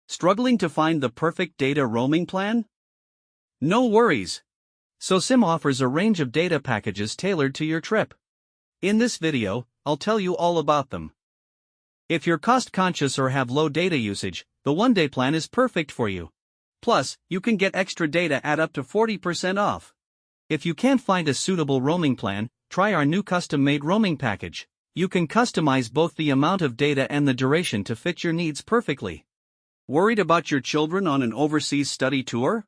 Struggling to find the perfect data roaming plan? No worries. SoSIM offers a range of data packages tailored to your trip. In this video, I'll tell you all about them. If you're cost-conscious or have low data usage, the one-day plan is perfect for you. Plus, you can get extra data at up to 40% off. If you can't find a suitable roaming plan, try our new custom-made roaming package. You can customize both the amount of data and the duration to fit your needs perfectly. Worried about your children on an overseas study tour?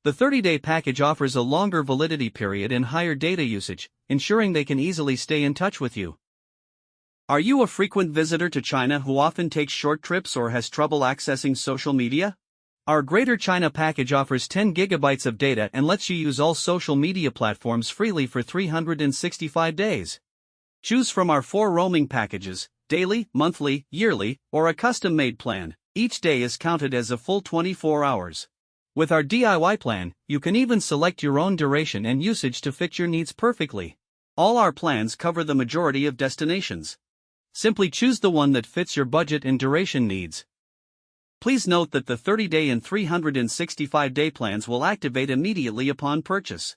The 30-day package offers a longer validity period and higher data usage, ensuring they can easily stay in touch with you. Are you a frequent visitor to China who often takes short trips or has trouble accessing social media? Our Greater China package offers 10 gigabytes of data and lets you use all social media platforms freely for 365 days. Choose from our 4 roaming packages: daily, monthly, yearly, or a custom-made plan. Each day is counted as a full 24 hours. With our DIY plan, you can even select your own duration and usage to fit your needs perfectly. All our plans cover the majority of destinations. Simply choose the one that fits your budget and duration needs. Please note that the 30-day and 365-day plans will activate immediately upon purchase.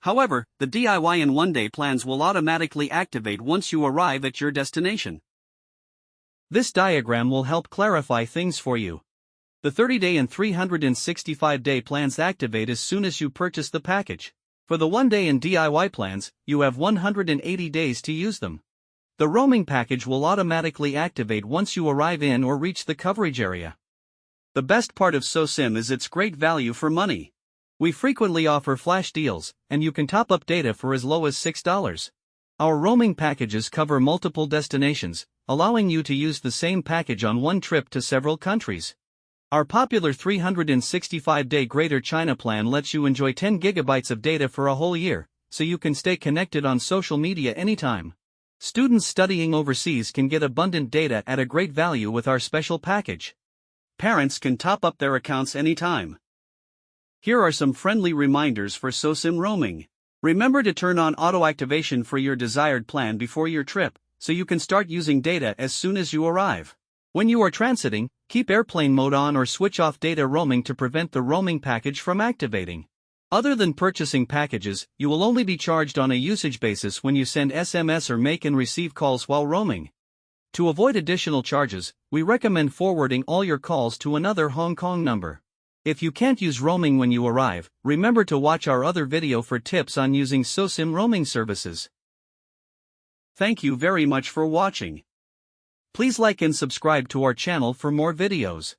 However, the DIY and one-day plans will automatically activate once you arrive at your destination. This diagram will help clarify things for you. The 30-day and 365-day plans activate as soon as you purchase the package. For the one-day and DIY plans, you have 180 days to use them. The roaming package will automatically activate once you arrive in or reach the coverage area. The best part of SoSIM is its great value for money. We frequently offer flash deals, and you can top up data for as low as $6. Our roaming packages cover multiple destinations, allowing you to use the same package on one trip to several countries. Our popular 365-day Greater China plan lets you enjoy 10 gigabytes of data for a whole year, so you can stay connected on social media anytime. Students studying overseas can get abundant data at a great value with our special package. Parents can top up their accounts anytime. Here are some friendly reminders for SoSIM roaming. Remember to turn on auto activation for your desired plan before your trip, so you can start using data as soon as you arrive. When you are transiting, keep airplane mode on or switch off data roaming to prevent the roaming package from activating. Other than purchasing packages, you will only be charged on a usage basis when you send SMS or make and receive calls while roaming. To avoid additional charges, we recommend forwarding all your calls to another Hong Kong number. If you can't use roaming when you arrive, remember to watch our other video for tips on using SoSIM roaming services. Thank you very much for watching. Please like and subscribe to our channel for more videos.